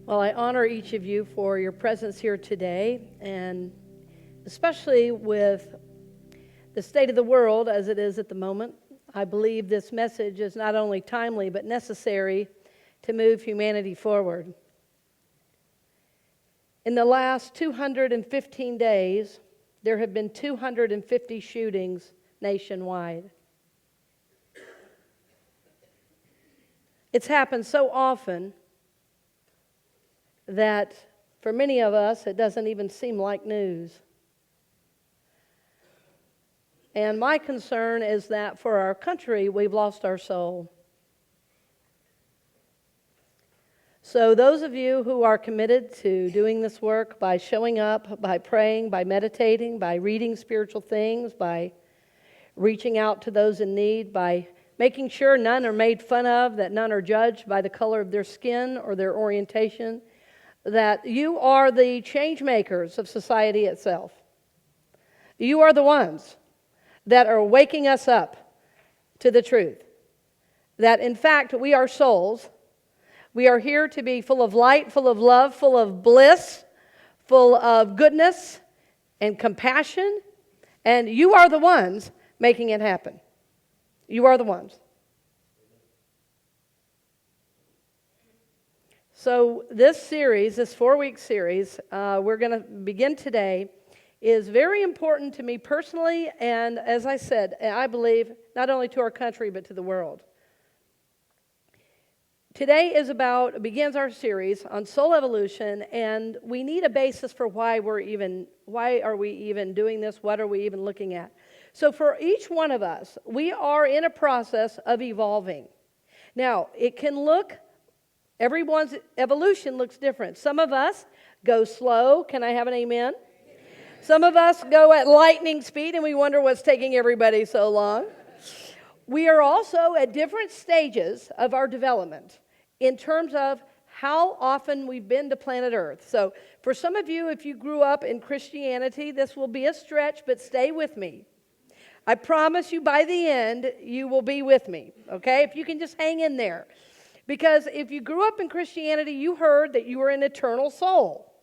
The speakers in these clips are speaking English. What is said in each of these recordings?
Well, I honor each of you for your presence here today, and especially with the state of the world as it is at the moment. I believe this message is not only timely but necessary to move humanity forward. In the last 215 days, there have been 250 shootings nationwide. It's happened so often that for many of us, it doesn't even seem like news. And my concern is that for our country, we've lost our soul. So those of you who are committed to doing this work by showing up, by praying, by meditating, by reading spiritual things, by reaching out to those in need, by making sure none are made fun of, that none are judged by the color of their skin or their orientation, that you are the change makers of society itself. You are the ones that are waking us up to the truth. That in fact, we are souls. We are here to be full of light, full of love, full of bliss, full of goodness and compassion. And you are the ones making it happen. You are the ones. So this series, this 4-week series, we're going to begin today, is very important to me personally, and as I said, I believe not only to our country but to the world. Today begins our series on soul evolution, and we need a basis for why are we even doing this? What are we even looking at? So for each one of us, we are in a process of evolving. Now, everyone's evolution looks different. Some of us go slow. Can I have an amen? Some of us go at lightning speed, and we wonder what's taking everybody so long. We are also at different stages of our development in terms of how often we've been to planet Earth. So for some of you, if you grew up in Christianity, this will be a stretch, but stay with me. I promise you by the end, you will be with me, okay? If you can just hang in there. Because if you grew up in Christianity, you heard that you were an eternal soul.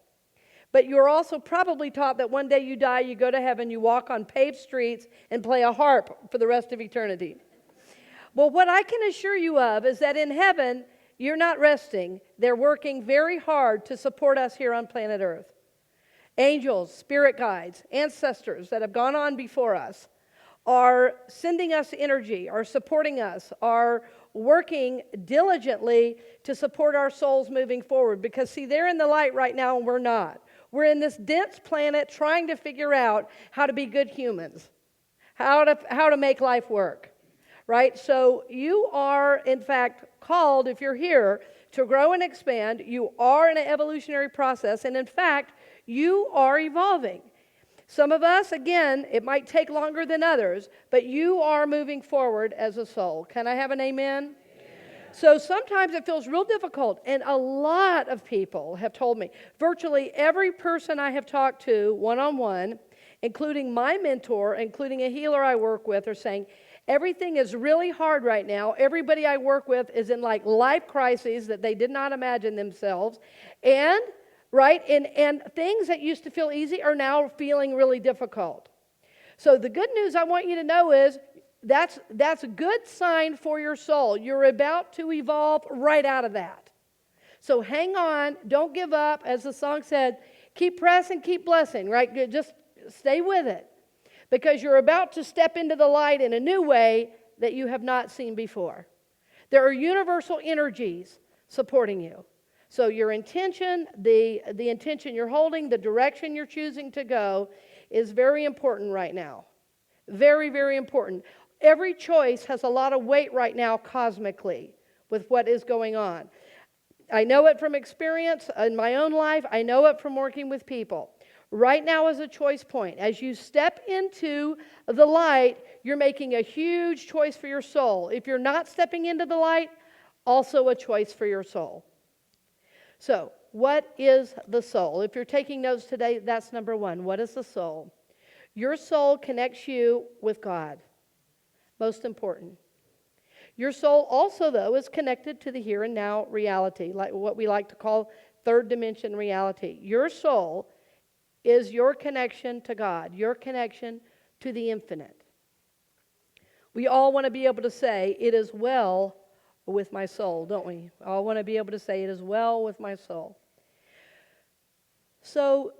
But you're also probably taught that one day you die, you go to heaven, you walk on paved streets and play a harp for the rest of eternity. Well, what I can assure you of is that in heaven, you're not resting. They're working very hard to support us here on planet Earth. Angels, spirit guides, ancestors that have gone on before us are sending us energy, are supporting us, are working diligently to support our souls moving forward. Because, see, they're in the light right now and we're not. We're in this dense planet trying to figure out how to be good humans, how to make life work, right? So you are, in fact, called, if you're here, to grow and expand. You are in an evolutionary process, and in fact, you are evolving. Some of us, again, it might take longer than others, but you are moving forward as a soul. Can I have an amen? So sometimes it feels real difficult, and a lot of people have told me, virtually every person I have talked to one-on-one, including my mentor, including a healer I work with, are saying, everything is really hard right now. Everybody I work with is in like life crises that they did not imagine themselves, and things that used to feel easy are now feeling really difficult. So the good news I want you to know is that's a good sign for your soul. You're about to evolve right out of that. So hang on, don't give up. As the song said, keep pressing, keep blessing, right? Just stay with it. Because you're about to step into the light in a new way that you have not seen before. There are universal energies supporting you. So your intention, the intention you're holding, the direction you're choosing to go is very important right now. Very, very important. Every choice has a lot of weight right now cosmically with what is going on. I know it from experience in my own life. I know it from working with people. Right now is a choice point. As you step into the light, you're making a huge choice for your soul. If you're not stepping into the light, also a choice for your soul. So, what is the soul? If you're taking notes today, that's number one. What is the soul? Your soul connects you with God. Most important. Your soul also, though, is connected to the here and now reality, like what we like to call third dimension reality. Your soul is your connection to God, your connection to the infinite. We all want to be able to say, it is well with my soul, don't we? We all want to be able to say, it is well with my soul. So,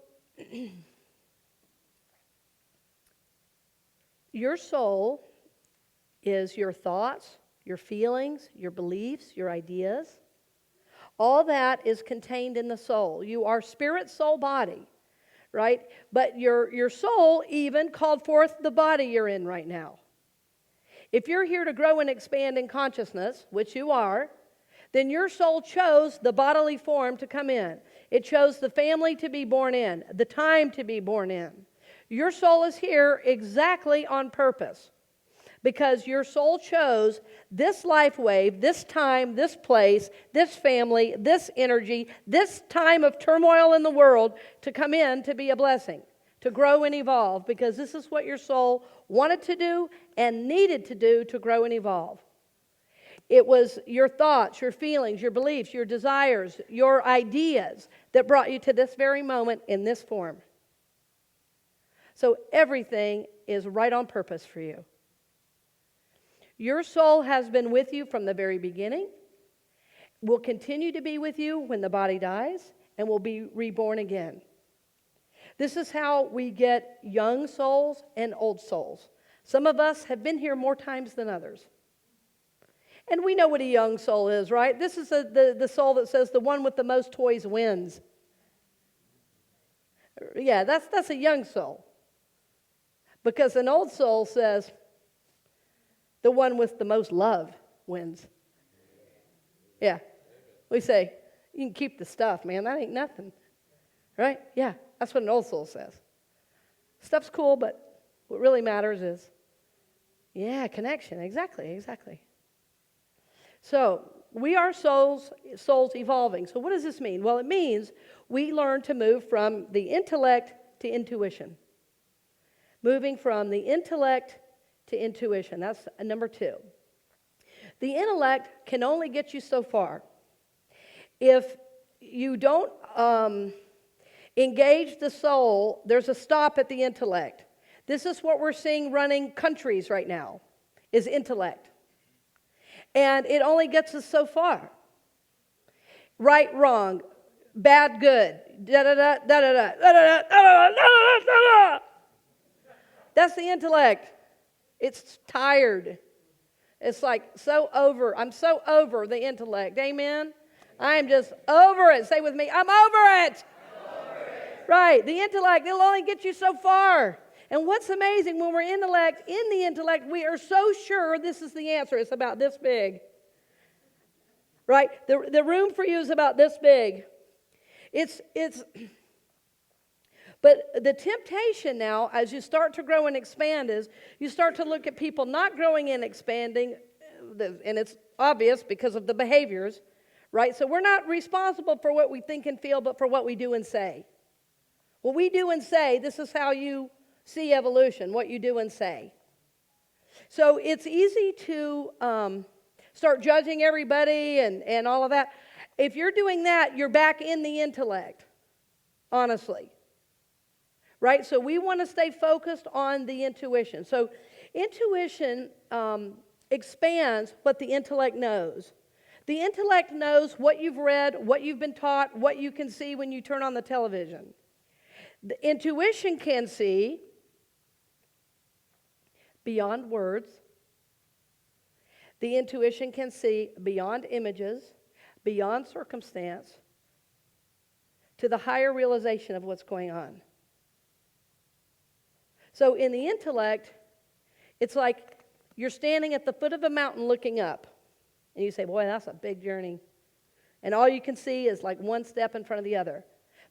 your soul is your thoughts, your feelings, your beliefs, your ideas. All that is contained in the soul. You are spirit, soul, body, right? But your soul even called forth the body you're in right now. If you're here to grow and expand in consciousness, which you are, then your soul chose the bodily form to come in. It chose the family to be born in, the time to be born in. Your soul is here exactly on purpose because your soul chose this life wave, this time, this place, this family, this energy, this time of turmoil in the world to come in to be a blessing, to grow and evolve, because this is what your soul wanted to do and needed to do to grow and evolve. It was your thoughts, your feelings, your beliefs, your desires, your ideas that brought you to this very moment in this form. So everything is right on purpose for you. Your soul has been with you from the very beginning, will continue to be with you when the body dies, and will be reborn again. This is how we get young souls and old souls. Some of us have been here more times than others. And we know what a young soul is, right? This is the soul that says the one with the most toys wins. Yeah, that's a young soul. Because an old soul says the one with the most love wins. Yeah. We say, you can keep the stuff, man. That ain't nothing. Right? Yeah, that's what an old soul says. Stuff's cool, but what really matters is, yeah, connection. Exactly. So, we are souls evolving. So what does this mean? Well, it means we learn to move from the intellect to intuition. Moving from the intellect to intuition. That's number 2. The intellect can only get you so far. If you don't engage the soul, there's a stop at the intellect. This is what we're seeing running countries right now, is intellect. And it only gets us so far. Right, wrong, bad, good, da-da-da, da-da-da, da-da-da, da-da-da, da-da-da, da-da-da. That's the intellect. It's tired. It's like so over. I'm so over the intellect. Amen? I am just over it. Say with me, I'm over it. Right. The intellect, it'll only get you so far. And what's amazing, when we're in the intellect, we are so sure this is the answer. It's about this big. Right? The room for you is about this big. But the temptation now, as you start to grow and expand, is you start to look at people not growing and expanding, and it's obvious because of the behaviors, right? So we're not responsible for what we think and feel, but for what we do and say. What we do and say, this is how you see evolution, what you do and say. So it's easy to start judging everybody and all of that. If you're doing that, you're back in the intellect, honestly. Right? So we want to stay focused on the intuition. So intuition expands what the intellect knows. The intellect knows what you've read, what you've been taught, what you can see when you turn on the television. The intuition can see beyond words. The intuition can see beyond images, beyond circumstance, to the higher realization of what's going on. So in the intellect, it's like you're standing at the foot of a mountain looking up. And you say, boy, that's a big journey. And all you can see is like one step in front of the other.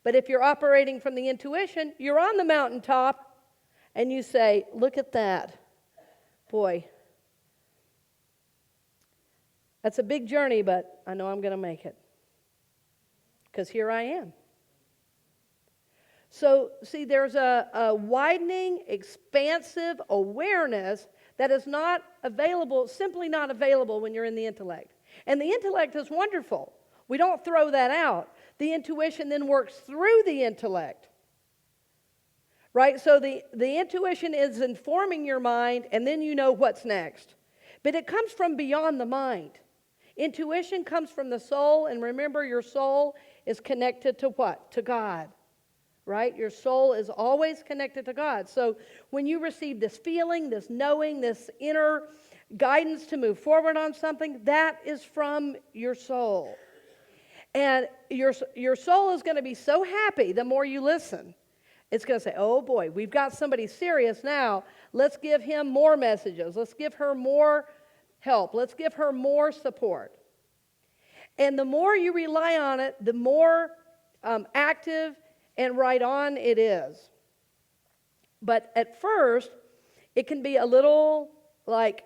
But if you're operating from the intuition, you're on the mountaintop, and you say, look at that. Boy, that's a big journey, but I know I'm going to make it. Because here I am. So, see, there's a widening, expansive awareness that is not available, simply not available when you're in the intellect. And the intellect is wonderful. We don't throw that out. the intuition then works through the intellect. Right? So the intuition is informing your mind, and then you know what's next. But it comes from beyond the mind. Intuition comes from the soul, and remember, your soul is connected to what? To God. Right? Your soul is always connected to God. So when you receive this feeling, this knowing, this inner guidance to move forward on something, that is from your soul. And your soul is going to be so happy the more you listen. It's going to say, oh boy, we've got somebody serious now. Let's give him more messages. Let's give her more help. Let's give her more support. And the more you rely on it, the more active and right on it is. But at first, it can be a little like,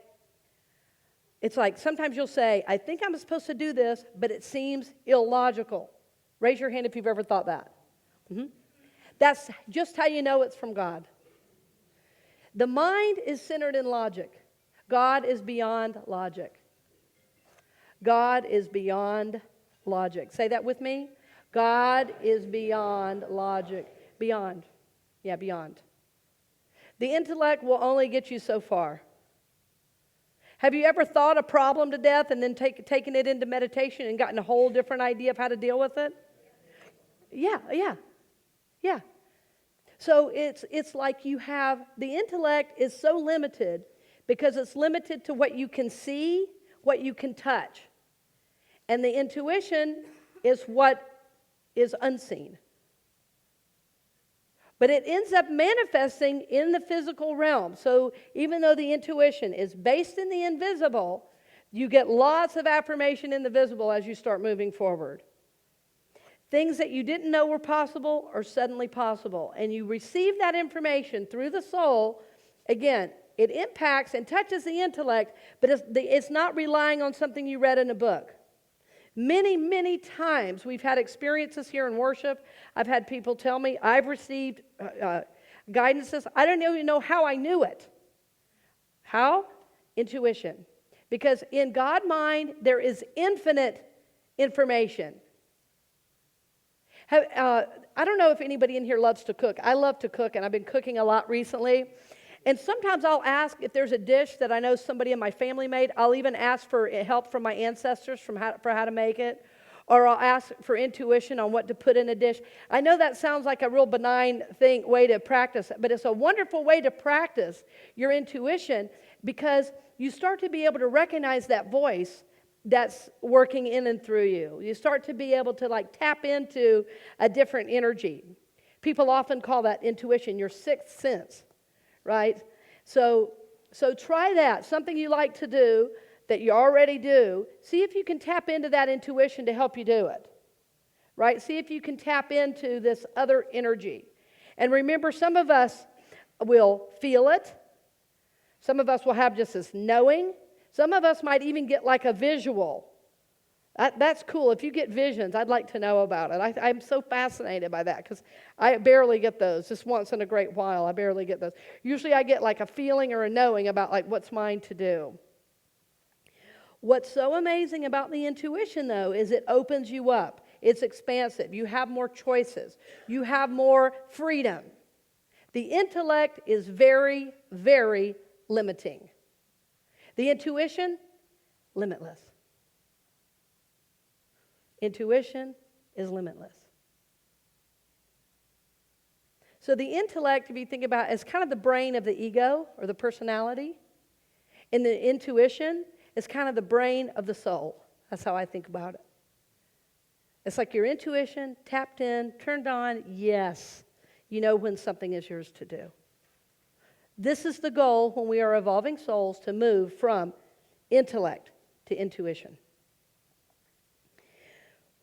it's like sometimes you'll say, I think I'm supposed to do this, but it seems illogical. Raise your hand if you've ever thought that. Mm-hmm. That's just how you know it's from God. The mind is centered in logic. God is beyond logic. God is beyond logic. Say that with me. God is beyond logic. Beyond. Yeah, beyond. The intellect will only get you so far. Have you ever thought a problem to death and then taken it into meditation and gotten a whole different idea of how to deal with it? Yeah. So it's like you have, the intellect is so limited because it's limited to what you can see, what you can touch. And the intuition is what is unseen. But it ends up manifesting in the physical realm. So even though the intuition is based in the invisible, you get lots of affirmation in the visible as you start moving forward. Things that you didn't know were possible are suddenly possible. And you receive that information through the soul. Again, it impacts and touches the intellect, but it's not relying on something you read in a book. Many, many times we've had experiences here in worship. I've had people tell me, I've received guidances. I don't even know how I knew it. How? Intuition. Because in God's mind, there is infinite information. I don't know if anybody in here loves to cook. I love to cook, and I've been cooking a lot recently. And sometimes I'll ask if there's a dish that I know somebody in my family made. I'll even ask for help from my ancestors for how to make it. Or I'll ask for intuition on what to put in a dish. I know that sounds like a real benign way to practice, but it's a wonderful way to practice your intuition because you start to be able to recognize that voice that's working in and through you. You start to be able to tap into a different energy. People often call that intuition your sixth sense, right? So try that. Something you like to do that you already do. See if you can tap into that intuition to help you do it, right? See if you can tap into this other energy. And remember, some of us will feel it. Some of us will have just this knowing. Some of us might even get like a visual. That's cool. If you get visions, I'd like to know about it. I'm so fascinated by that because I barely get those. Just once in a great while, I barely get those. Usually I get like a feeling or a knowing about what's mine to do. What's so amazing about the intuition, though, is it opens you up. It's expansive. You have more choices. You have more freedom. The intellect is very, very limiting. The intuition, limitless. Intuition is limitless. So the intellect, if you think about it, is kind of the brain of the ego or the personality. And the intuition is kind of the brain of the soul. That's how I think about it. It's like your intuition, tapped in, turned on, yes. You know when something is yours to do. This is the goal when we are evolving souls, to move from intellect to intuition.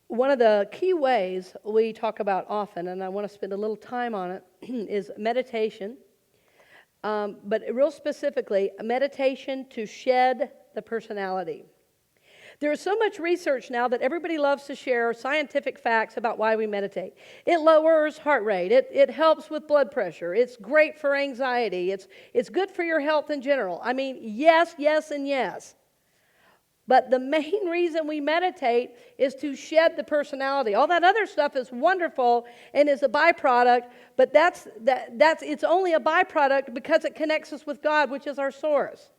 One of the key ways we talk about often, and I want to spend a little time on it, is meditation. But real specifically, meditation to shed the personality. There is so much research now that everybody loves to share scientific facts about why we meditate. It lowers heart rate. It helps with blood pressure. It's great for anxiety. It's good for your health in general. I mean, yes, yes, and yes. But the main reason we meditate is to shed the personality. All that other stuff is wonderful and is a byproduct, but it's only a byproduct because it connects us with God, which is our source.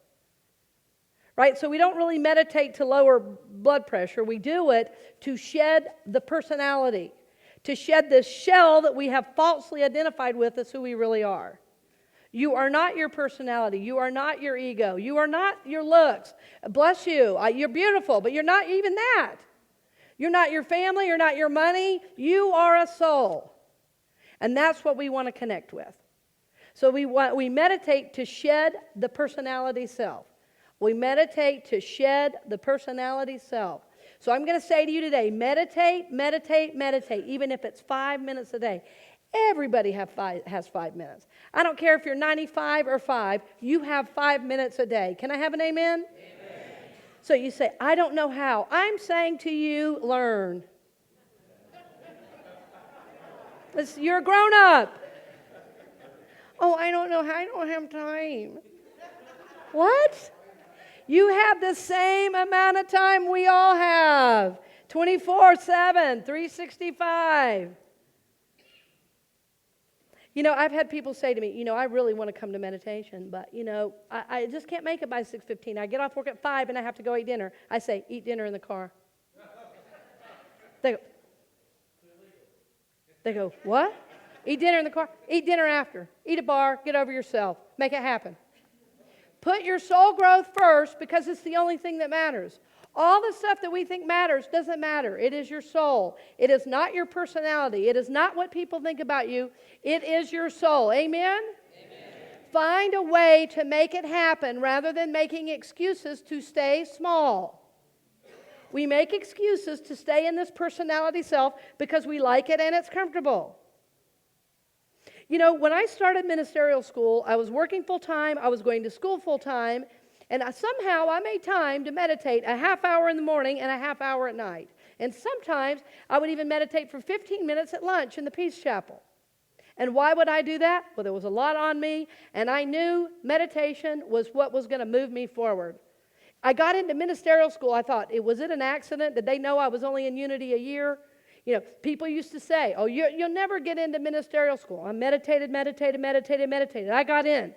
Right? So we don't really meditate to lower blood pressure. We do it to shed the personality, to shed the shell that we have falsely identified with as who we really are. You are not your personality. You are not your ego. You are not your looks. Bless you. You're beautiful, but you're not even that. You're not your family. You're not your money. You are a soul. And that's what we want to connect with. So we meditate to shed the personality self. We meditate to shed the personality self. So I'm going to say to you today, meditate, meditate, meditate, even if it's 5 minutes a day. Everybody has 5 minutes. I don't care if you're 95 or 5, you have 5 minutes a day. Can I have an amen? Amen. So you say, I don't know how. I'm saying to you, learn. You're a grown up. Oh, I don't know how. I don't have time. What? You have the same amount of time we all have. 24/7, 365. I've had people say to me, I really want to come to meditation, but, I just can't make it by 6:15. I get off work at 5 and I have to go eat dinner. I say, eat dinner in the car. They go, what? Eat dinner in the car? Eat dinner after. Eat a bar. Get over yourself. Make it happen. Put your soul growth first because it's the only thing that matters. All the stuff that we think matters doesn't matter. It is your soul. It is not your personality. It is not what people think about you. It is your soul. Amen? Amen. Find a way to make it happen rather than making excuses to stay small. We make excuses to stay in this personality self because we like it and it's comfortable. When I started ministerial school, I was working full-time. I was going to school full-time. And somehow I made time to meditate a half hour in the morning and a half hour at night. And sometimes I would even meditate for 15 minutes at lunch in the Peace Chapel. And why would I do that? Well, there was a lot on me, and I knew meditation was what was going to move me forward. I got into ministerial school. I thought, was it an accident? Did they know I was only in Unity a year? People used to say, oh, you'll never get into ministerial school. I meditated. I got in.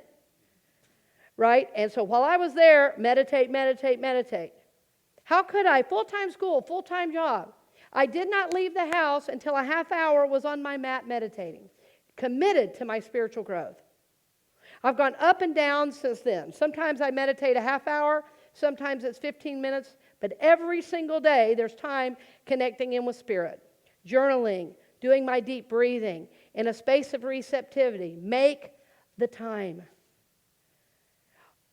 Right? And so while I was there, meditate. How could I? Full-time school, full-time job. I did not leave the house until a half hour was on my mat meditating, committed to my spiritual growth. I've gone up and down since then. Sometimes I meditate a half hour, sometimes it's 15 minutes, but every single day there's time connecting in with Spirit, journaling, doing my deep breathing, in a space of receptivity. Make the time.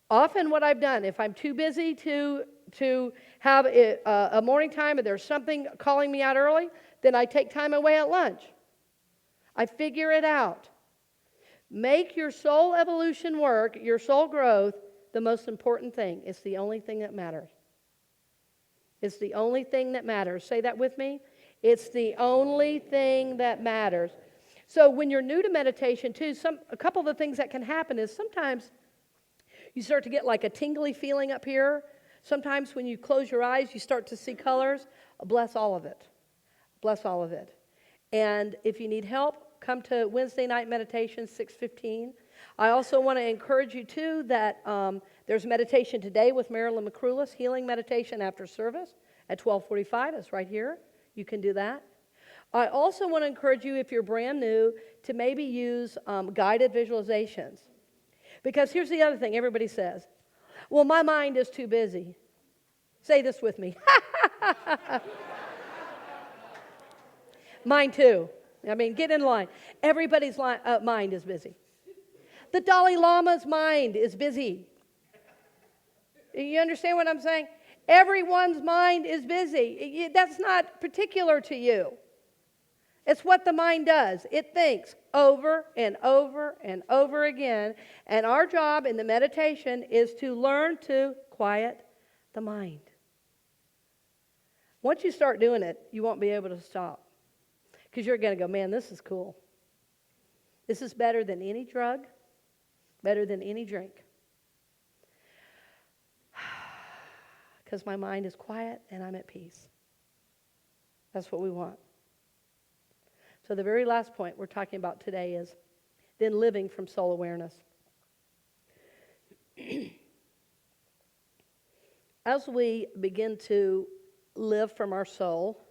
Often what I've done, if I'm too busy to have a morning time and there's something calling me out early, then I take time away at lunch. I figure it out. Make your soul evolution work, your soul growth, the most important thing. It's the only thing that matters. It's the only thing that matters. Say that with me. It's the only thing that matters. So when you're new to meditation too, a couple of the things that can happen is sometimes you start to get like a tingly feeling up here. Sometimes when you close your eyes, you start to see colors. Bless all of it. Bless all of it. And if you need help, come to Wednesday night meditation, 6:15. I also want to encourage you, too, that there's meditation today with Marilyn McCrulis, healing meditation after service at 12:45. It's right here. You can do that. I also want to encourage you, if you're brand new, to maybe use guided visualizations. Because here's the other thing everybody says. Well, my mind is too busy. Say this with me. Mine too. I mean, get in line. Everybody's mind is busy. The Dalai Lama's mind is busy. You understand what I'm saying? Everyone's mind is busy. That's not particular to you. It's what the mind does. It thinks over and over and over again. And our job in the meditation is to learn to quiet the mind. Once you start doing it, you won't be able to stop. Because you're going to go, man, this is cool. This is better than any drug, better than any drink. because my mind is quiet and I'm at peace. That's what we want. So the very last point we're talking about today is then living from soul awareness. As we begin to live from our soul,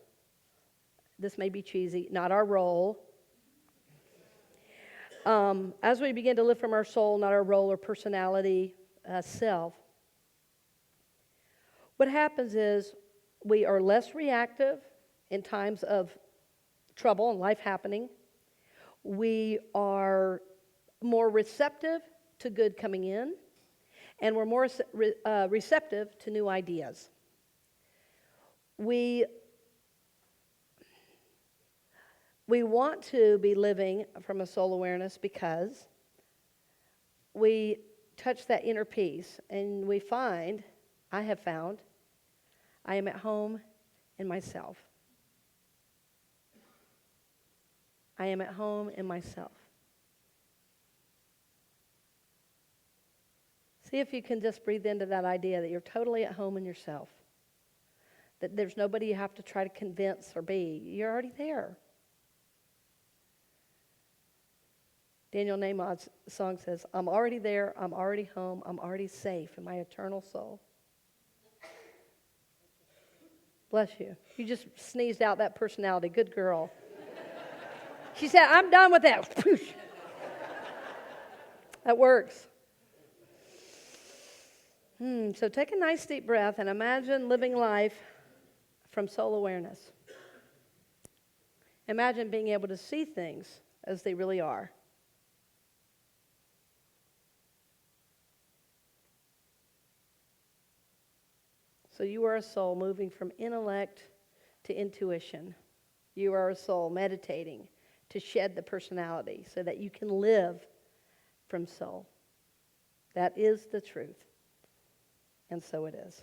this may be cheesy, not our role. As we begin to live from our soul, not our role or personality, self, what happens is we are less reactive in times of trouble and life happening. We are more receptive to good coming in, and we're more receptive to new ideas. We want to be living from a soul awareness because we touch that inner peace, and we find, I have found, I am at home in myself. I am at home in myself. See if you can just breathe into that idea that you're totally at home in yourself. That there's nobody you have to try to convince or be. You're already there. Daniel Nahmod's song says, I'm already there, I'm already home, I'm already safe in my eternal soul. Bless you. You just sneezed out that personality. Good girl. She said, I'm done with that. That works. So take a nice deep breath and imagine living life from soul awareness. Imagine being able to see things as they really are. So you are a soul moving from intellect to intuition. You are a soul meditating to shed the personality so that you can live from soul. That is the truth. And so it is.